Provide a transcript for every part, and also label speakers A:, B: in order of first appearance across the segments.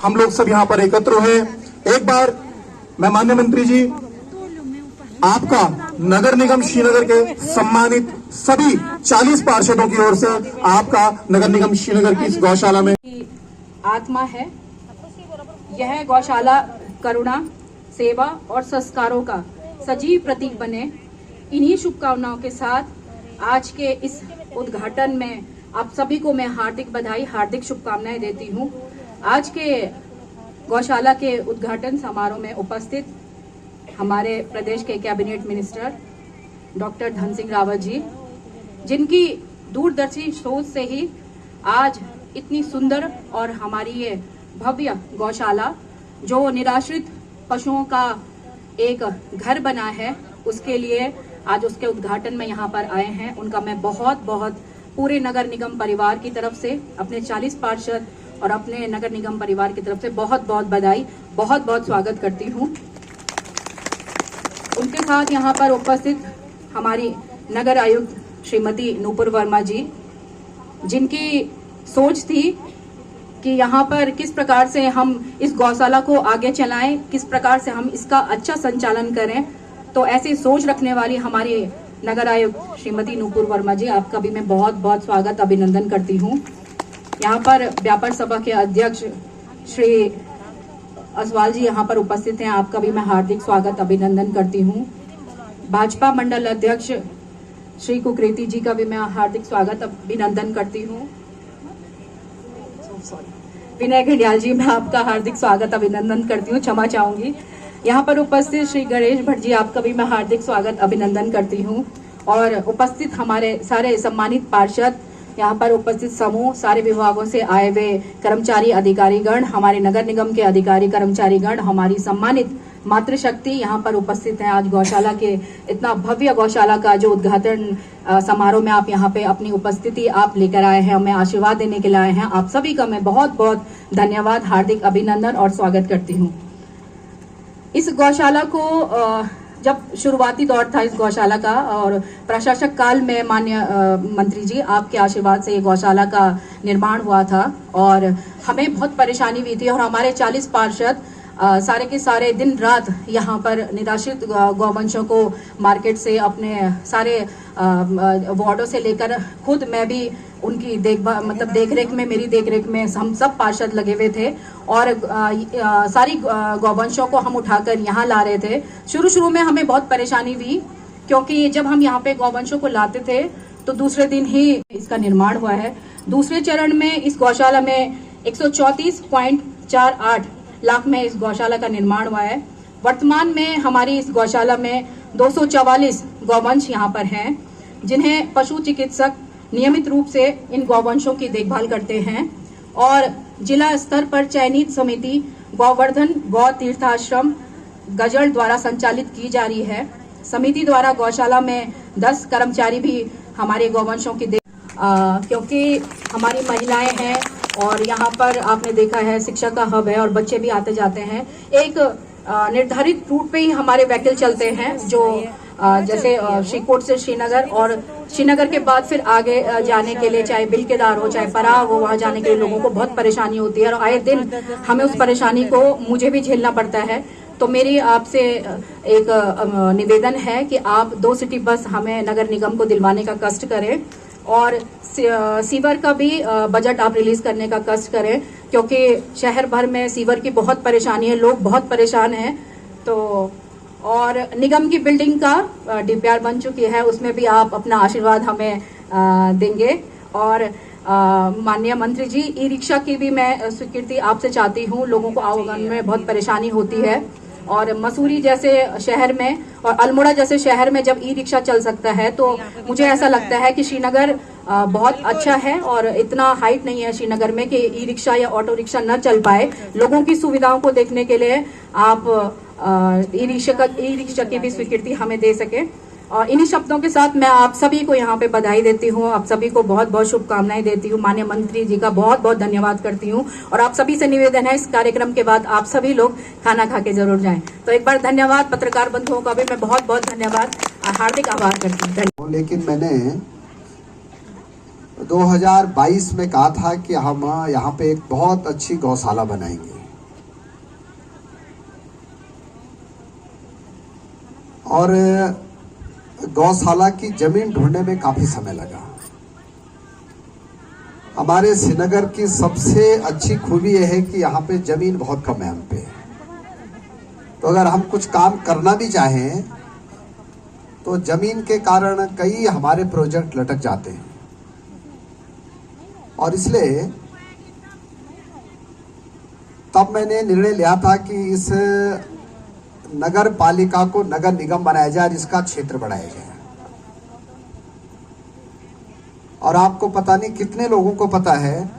A: हम लोग सब यहाँ पर एकत्र हुए। एक बार मैं माननीय मंत्री जी आपका नगर निगम श्रीनगर के सम्मानित सभी 40 पार्षदों की ओर से आपका नगर निगम श्रीनगर की इस गौशाला में
B: आत्मा है। यह गौशाला करुणा, सेवा और संस्कारों का सजीव प्रतीक बने। इन्हीं शुभकामनाओं के साथ आज के इस उद्घाटन में आप सभी को मैं हार्दिक बधाई, हार्दिक शुभकामनाएं देती हूं। आज के गौशाला के उद्घाटन समारोह में उपस्थित हमारे प्रदेश के cabinet minister doctor Dhan Singh Rawat ji, जिनकी दूरदर्शी सोच से ही आज इतनी सुंदर और हमारी ये भव्य गौशाला जो निराश्रित पशुओं का एक घर बना है, उसके लिए आज उसके उद्घाटन में यहाँ पर आए हैं। उनका मैं बहुत बहुत पूरे नगर निगम परिवार की तरफ से, अपने 40 पार्षद और अपने नगर निगम परिवार की तरफ से बहुत बहुत बधाई, बहुत बहुत स्वागत करती हूँ। उनके साथ यहाँ पर उपस्थित हमारी नगर आयुक्त श्रीमती नूपुर वर्मा जी, जिनकी सोच थी कि यहाँ पर किस प्रकार से हम इस गौशाला को आगे चलाएं, किस प्रकार से हम इसका अच्छा संचालन करें। तो ऐसी सोच रखने वाली हमारी नगर आयुक्त श्रीमती नूपुर वर्मा जी, आपका भी मैं बहुत बहुत स्वागत, अभिनंदन करती हूँ। यहाँ पर व्यापार सभा के अध्यक्ष श्री असवाल जी यहाँ पर उपस्थित हैं, आपका भी मैं हार्दिक स्वागत, अभिनंदन करती हूँ। भाजपा मंडल अध्यक्ष श्री कुकरेती जी का भी मैं हार्दिक स्वागत, अभिनंदन करती हूँ। विनय घड़ियाल जी, मैं आपका हार्दिक स्वागत, अभिनंदन करती हूँ, क्षमा चाहूंगी। यहाँ पर उपस्थित श्री गणेश भट्ट जी, आपका भी मैं हार्दिक स्वागत, अभिनंदन करती हूँ। और उपस्थित हमारे सारे सम्मानित पार्षद, यहाँ पर उपस्थित समूह, सारे विभागों से आए हुए कर्मचारी अधिकारीगण, हमारे नगर निगम के अधिकारी कर्मचारीगण, हमारी सम्मानित मातृशक्ति यहाँ पर उपस्थित है। आज गौशाला के इतना भव्य गौशाला का जो उद्घाटन समारोह में आप यहाँ पे अपनी उपस्थिति आप लेकर आए हैं, हमें आशीर्वाद देने के लिए आए हैं, आप सभी का मैं बहुत बहुत धन्यवाद, हार्दिक अभिनंदन और स्वागत करती हूँ। इस गौशाला को जब शुरुआती दौर था इस गौशाला का, और प्रशासक काल में माननीय मंत्री जी आपके आशीर्वाद से ये गौशाला का निर्माण हुआ था और हमें बहुत परेशानी हुई थी। और हमारे 40 पार्षद सारे के सारे दिन रात यहाँ पर निराश्रित गौवंशों को मार्केट से, अपने सारे वार्डों से लेकर, खुद मैं भी उनकी देखभाल देखरेख में, मेरी देखरेख में हम सब पार्षद लगे हुए थे और सारी गौवंशों को हम उठाकर यहाँ ला रहे थे। शुरू में हमें बहुत परेशानी हुई, क्योंकि जब हम यहाँ पे गौवंशों को लाते थे तो दूसरे दिन ही इसका निर्माण हुआ है। दूसरे चरण में इस गौशाला में 134.48 लाख में इस गौशाला का निर्माण हुआ है। वर्तमान में हमारी इस गौशाला में 244 गौवंश यहाँ पर हैं, जिन्हें पशु चिकित्सक नियमित रूप से इन गौवंशों की देखभाल करते हैं। और जिला स्तर पर चयनित समिति गौवर्धन गौ तीर्थाश्रम गजल द्वारा संचालित की जा रही है। समिति द्वारा गौशाला में 10 कर्मचारी भी हमारे गौवंशों की क्योंकि हमारी महिलाएं हैं और यहाँ पर आपने देखा है शिक्षा का हब है और बच्चे भी आते जाते हैं। एक निर्धारित रूट पे ही हमारे व्हीकल चलते हैं, जो जैसे श्रीकोट से श्रीनगर, और श्रीनगर के बाद फिर आगे जाने के लिए चाहे बिलकेदार हो चाहे पराग हो, वहाँ जाने के लिए लोगों को बहुत परेशानी होती है और आए दिन हमें उस परेशानी को मुझे भी झेलना पड़ता है। तो मेरी आपसे एक निवेदन है कि आप 2 सिटी बस हमें नगर निगम को दिलवाने का कष्ट करें और सीवर का भी बजट आप रिलीज करने का कष्ट करें, क्योंकि शहर भर में सीवर की बहुत परेशानी है, लोग बहुत परेशान हैं। तो और निगम की बिल्डिंग का डीपीआर बन चुकी है, उसमें भी आप अपना आशीर्वाद हमें देंगे। और माननीय मंत्री जी, ई रिक्शा की भी मैं स्वीकृति आपसे चाहती हूँ। लोगों को आवागमन में बहुत परेशानी होती है और मसूरी जैसे शहर में और अल्मोड़ा जैसे शहर में जब ई रिक्शा चल सकता है, तो मुझे ऐसा लगता है कि श्रीनगर बहुत अच्छा है और इतना हाइट नहीं है श्रीनगर में कि ई रिक्शा या ऑटो रिक्शा न चल पाए। लोगों की सुविधाओं को देखने के लिए आप ई रिक्शा की भी स्वीकृति हमें दे सके। और इन्हीं शब्दों के साथ मैं आप सभी को यहाँ पे बधाई देती हूँ, आप सभी को बहुत बहुत शुभकामनाएं देती हूँ। माननीय मंत्री जी का बहुत बहुत धन्यवाद करती हूँ और आप सभी से निवेदन है, इस कार्यक्रम के बाद आप सभी लोग खाना खा के जरूर जाएं। तो एक बार धन्यवाद। पत्रकार बंधुओं का भी मैं बहुत बहुत धन्यवाद, हार्दिक आभार करती हूँ।
C: लेकिन मैंने 2022 में कहा था कि हम यहाँ पे एक बहुत अच्छी गौशाला बनाएंगे और गौशाला की जमीन ढूंढने में काफ़ी समय लगा। हमारे श्रीनगर की सबसे अच्छी खूबी यह है कि यहाँ पे ज़मीन बहुत कम है हम पे। तो अगर हम कुछ काम करना भी चाहें तो ज़मीन के कारण कई हमारे प्रोजेक्ट लटक जाते हैं। और इसलिए तब मैंने निर्णय लिया था कि इस नगर पालिका को नगर निगम बनाया जाए और इसका क्षेत्र बढ़ाया जाए। और आपको पता नहीं कितने लोगों को पता है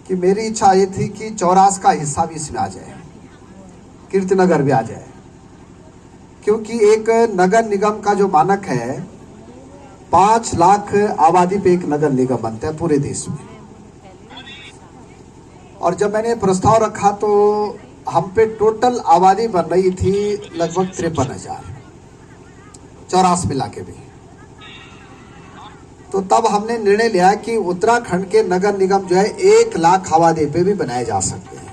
C: कि मेरी इच्छा ये थी कि चौरास का हिस्सा भी इसमें आ जाए, कीर्तिनगर भी आ जाए, क्योंकि एक नगर निगम का जो मानक है 5 लाख आबादी पे एक नगर निगम बनता है पूरे देश में। और जब मैंने प्रस्ताव रखा तो हम पे टोटल आबादी बन रही थी लगभग 53,000, चौरास मिला के भी। तो तब हमने निर्णय लिया कि उत्तराखंड के नगर निगम जो है 1 लाख आबादी पे भी बनाए जा सकते हैं।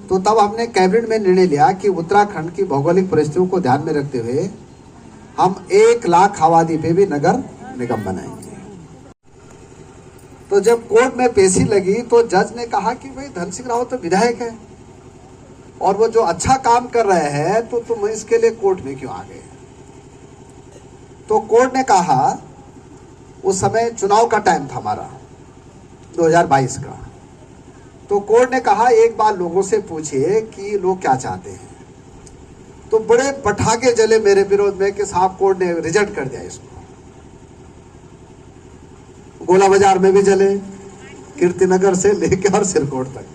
C: तो तब हमने कैबिनेट में निर्णय लिया कि उत्तराखंड की भौगोलिक परिस्थितियों को ध्यान में रखते हुए हम 1 लाख आबादी पे भी नगर निगम बनाएंगे। तो जब कोर्ट में पेशी लगी तो जज ने कहा कि भाई धन सिंह रावत तो विधायक है और वो जो अच्छा काम कर रहे हैं तो तुम इसके लिए कोर्ट में क्यों आ गए। तो कोर्ट ने कहा, उस समय चुनाव का टाइम था हमारा 2022 का, तो कोर्ट ने कहा एक बार लोगों से पूछिए कि लोग क्या चाहते हैं। तो बड़े पटाखे जले मेरे विरोध में कि साहब कोर्ट ने रिजेक्ट कर दिया इसको। गोला बाजार में भी जले, कीर्तिनगर से लेकर और सिरकोट तक।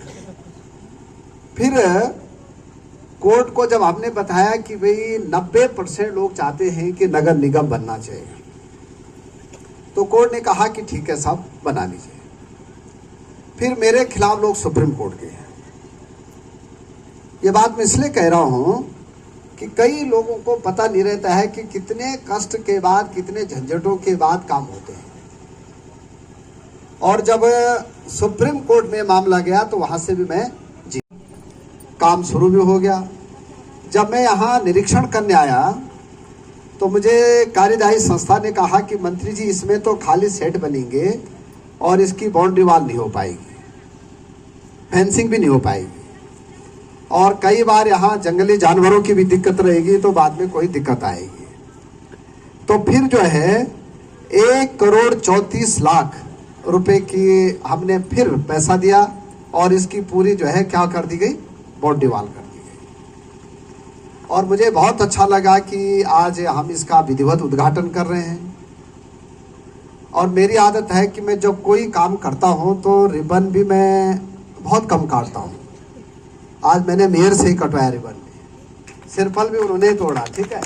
C: फिर कोर्ट को जब हमने बताया कि भाई 90% लोग चाहते हैं कि नगर निगम बनना चाहिए, तो कोर्ट ने कहा कि ठीक है साहब बना लीजिए। फिर मेरे खिलाफ लोग सुप्रीम कोर्ट गए। ये बात मैं इसलिए कह रहा हूं कि कई लोगों को पता नहीं रहता है कि कितने कष्ट के बाद, कितने झंझटों के बाद काम होते हैं। और जब सुप्रीम कोर्ट में मामला गया तो वहां से भी मैं काम शुरू भी हो गया। जब मैं यहाँ निरीक्षण करने आया तो मुझे कार्यदायी संस्था ने कहा कि मंत्री जी इसमें तो खाली सेट बनेंगे और इसकी बाउंड्री वॉल नहीं हो पाएगी, फेंसिंग भी नहीं हो पाएगी, और कई बार यहाँ जंगली जानवरों की भी दिक्कत रहेगी, तो बाद में कोई दिक्कत आएगी। तो फिर जो है 1,34,00,000 रुपए की हमने फिर पैसा दिया और इसकी पूरी जो है क्या कर दी गई, बाउंड्री वॉल कर दी गई। और मुझे बहुत अच्छा लगा कि आज हम इसका विधिवत उद्घाटन कर रहे हैं। और मेरी आदत है कि मैं जब कोई काम करता हूं तो रिबन भी मैं बहुत कम काटता हूं। आज मैंने मेयर से ही कटवाया रिबन, सिरफल भी उन्होंने तोड़ा, ठीक है,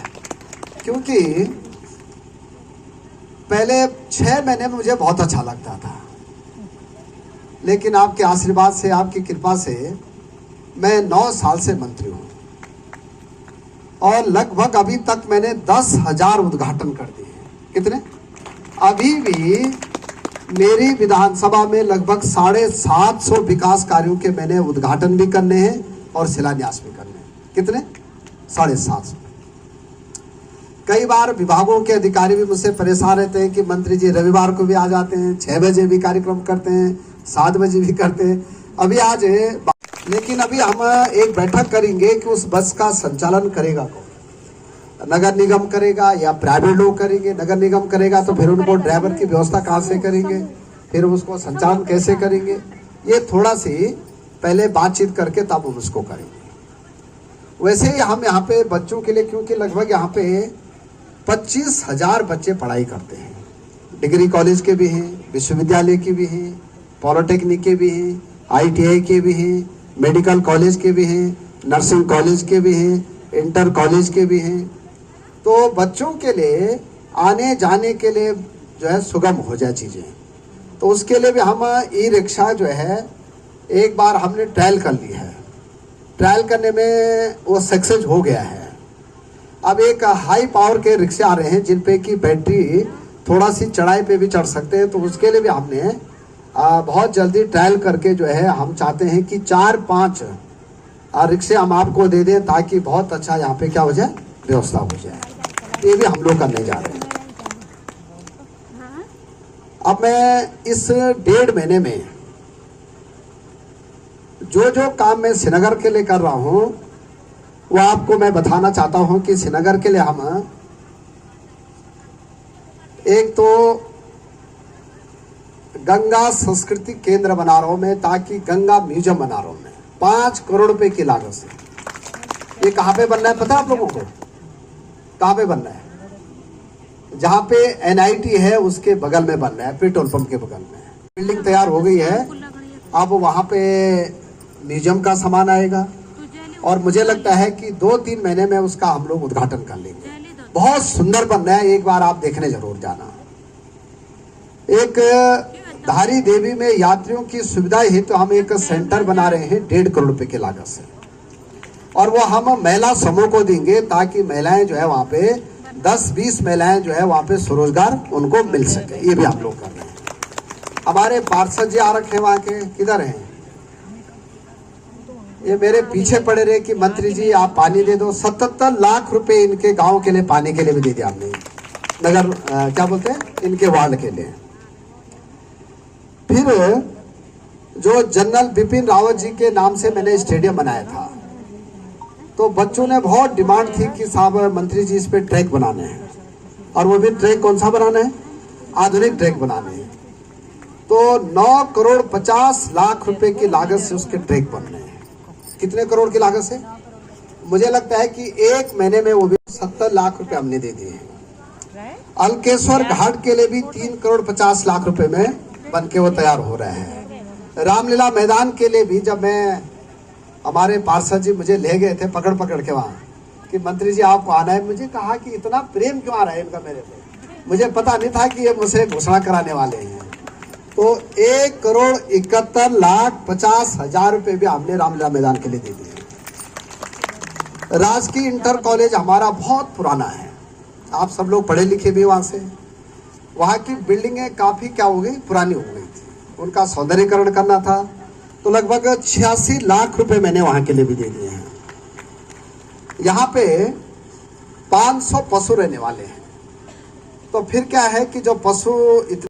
C: क्योंकि पहले 6 महीने में मुझे बहुत अच्छा लगता था, लेकिन आपके आशीर्वाद से, आपकी कृपा से मैं 9 साल से मंत्री हूं और लगभग अभी तक मैंने 10,000 उद्घाटन कर दिए। कितने? अभी भी मेरी विधानसभा में लगभग 750 विकास कार्यों के मैंने उद्घाटन भी करने हैं और शिलान्यास भी करने हैं। कितने? 750। कई बार विभागों के अधिकारी भी मुझसे परेशान रहते हैं कि मंत्री जी रविवार को भी आ जाते हैं, 6 बजे भी कार्यक्रम करते हैं, 7 बजे भी करते हैं। अभी आज लेकिन अभी हम एक बैठक करेंगे कि उस बस का संचालन करेगा कौन, नगर निगम करेगा या प्राइवेट लोग करेंगे। नगर निगम करेगा तो फिर उनको ड्राइवर की व्यवस्था कहाँ से करेंगे, फिर उसको संचालन कैसे करेंगे, ये थोड़ा सी पहले बातचीत करके तब हम उसको करेंगे। वैसे ही हम यहाँ पे बच्चों के लिए, क्योंकि लगभग यहाँ पे 25,000 बच्चे पढ़ाई करते हैं, डिग्री कॉलेज के भी हैं, विश्वविद्यालय के भी हैं, पॉलिटेक्निक के भी हैं, ITI के भी हैं, मेडिकल कॉलेज के भी हैं, नर्सिंग कॉलेज के भी हैं, इंटर कॉलेज के भी हैं। तो बच्चों के लिए आने जाने के लिए जो है सुगम हो जाए चीज़ें, तो उसके लिए भी हम ई-रिक्शा जो है एक बार हमने ट्रायल कर ली है। ट्रायल करने में वो सक्सेस हो गया है। अब एक हाई पावर के रिक्शे आ रहे हैं जिन पे की बैटरी थोड़ा सी चढ़ाई पे भी चढ़ सकते हैं, तो उसके लिए भी हमने बहुत जल्दी ट्रायल करके जो है हम चाहते हैं कि 4-5 रिक्शे हम आपको दे दें ताकि बहुत अच्छा यहाँ पे क्या हो जाए, व्यवस्था हो जाए, ये भी हम लोग करने जा रहे हैं। अब मैं इस 1.5 महीने में जो जो काम मैं श्रीनगर के लिए कर रहा हूं वो आपको मैं बताना चाहता हूं कि श्रीनगर के लिए हम एक तो गंगा संस्कृति केंद्र बना रहा हूं मैं, ताकि गंगा म्यूजियम बना रहा हूं मैं 5 करोड़ रुपए की लागत से। ये कहां पे बनना है पता है आप लोगों को? कहां पे बनना है? जहां पे NIT है उसके बगल में बनना है, पेट्रोल पंप के बगल में। बिल्डिंग तैयार हो गई है, अब वहां पे म्यूजियम का सामान आएगा और मुझे लगता है कि 2-3 महीने में उसका हम लोग उद्घाटन कर लेंगे। बहुत सुंदर बनना है, एक बार आप देखने जरूर जाना। एक धारी देवी में यात्रियों की सुविधा हेतु तो हम एक सेंटर बना रहे हैं 1.5 करोड़ रुपए की लागत से, और वो हम महिला समूह को देंगे ताकि महिलाएं जो है वहां पे 10-20 महिलाएं जो है वहां पे स्वरोजगार उनको मिल सके। ये भी हम लोग कर रहे हैं। हमारे पार्षद जी आ रखे वहां के, किधर हैं? ये मेरे पीछे पड़े रहे कि मंत्री जी आप पानी दे दो। 77 लाख रुपए इनके गांव के लिए पानी के लिए भी दे दिया हमने, नगर क्या बोलते हैं इनके वार्ड के लिए। फिर जो जनरल बिपिन रावत जी के नाम से मैंने स्टेडियम बनाया था, तो बच्चों ने बहुत डिमांड थी कि साहब मंत्री जी इस पे ट्रैक बनाने हैं, और वो भी ट्रैक कौन सा बनाना है? आधुनिक ट्रैक बनाने हैं। तो 9 करोड़ 50 लाख रुपए की लागत से उसके ट्रैक बनने हैं। कितने करोड़ की लागत से? मुझे लगता है कि 1 महीने में वो भी 70 लाख रुपए हमने दे दिए हैं। अलकेश्वर घाट के लिए भी 3 करोड़ 50 लाख रुपए में बन के वो तैयार हो रहे हैं। रामलीला मैदान के लिए भी जब मैं, हमारे पार्षद जी मुझे ले गए थे पकड़ पकड़ के वहां कि मंत्री जी आपको आना है, मुझे कहा कि इतना प्रेम क्यों आ रहा है इनका मेरे पे, मुझे पता नहीं था कि ये मुझसे घोषणा कराने वाले हैं। तो 1 करोड़ 71 लाख 50 हजार रुपए भी हमने रामलीला मैदान के लिए दे दिए। राजकीय इंटर कॉलेज हमारा बहुत पुराना है, आप सब लोग पढ़े लिखे भी वहां से, वहां की बिल्डिंगें काफी क्या हो गई, पुरानी हो गई थी, उनका सौंदर्यीकरण करना था। तो लगभग 86 लाख रुपए मैंने वहां के लिए भी दे दिए हैं। यहाँ पे 500 पशु रहने वाले हैं, तो फिर क्या है कि जो पशु